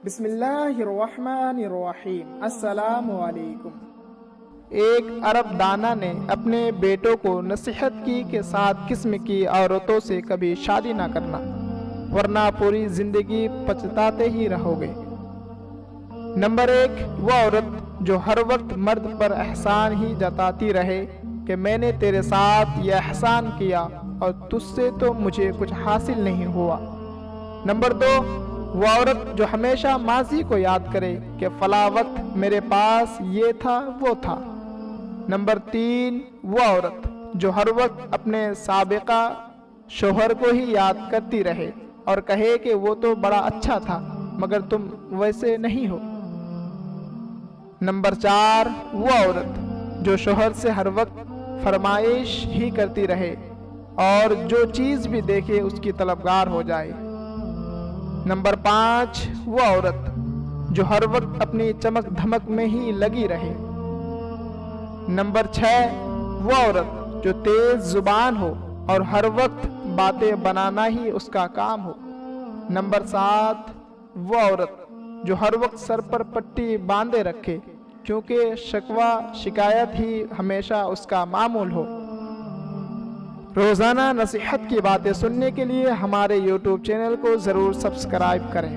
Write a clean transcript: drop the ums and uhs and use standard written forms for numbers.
بسم اللہ الرحمن الرحیم۔ السلام علیکم۔ ایک عرب دانا نے اپنے بیٹوں کو نصیحت کی کہ 7 قسم کی عورتوں سے کبھی شادی نہ کرنا، ورنہ پوری زندگی پچھتاتے ہی رہو گے۔ نمبر 1، وہ عورت جو ہر وقت مرد پر احسان ہی جتاتی رہے کہ میں نے تیرے ساتھ یہ احسان کیا اور تجھ سے تو مجھے کچھ حاصل نہیں ہوا۔ نمبر 2، وہ عورت جو ہمیشہ ماضی کو یاد کرے کہ فلاں وقت میرے پاس یہ تھا وہ تھا۔ نمبر 3، وہ عورت جو ہر وقت اپنے سابقہ شوہر کو ہی یاد کرتی رہے اور کہے کہ وہ تو بڑا اچھا تھا مگر تم ویسے نہیں ہو۔ نمبر 4، وہ عورت جو شوہر سے ہر وقت فرمائش ہی کرتی رہے اور جو چیز بھی دیکھے اس کی طلبگار ہو جائے۔ نمبر 5، وہ عورت جو ہر وقت اپنی چمک دھمک میں ہی لگی رہے۔ نمبر 6، وہ عورت جو تیز زبان ہو اور ہر وقت باتیں بنانا ہی اس کا کام ہو۔ نمبر 7، وہ عورت جو ہر وقت سر پر پٹی باندھے رکھے کیونکہ شکایت ہی ہمیشہ اس کا معمول ہو۔ روزانہ نصیحت کی باتیں سننے کے لیے ہمارے YouTube چینل کو ضرور سبسکرائب کریں۔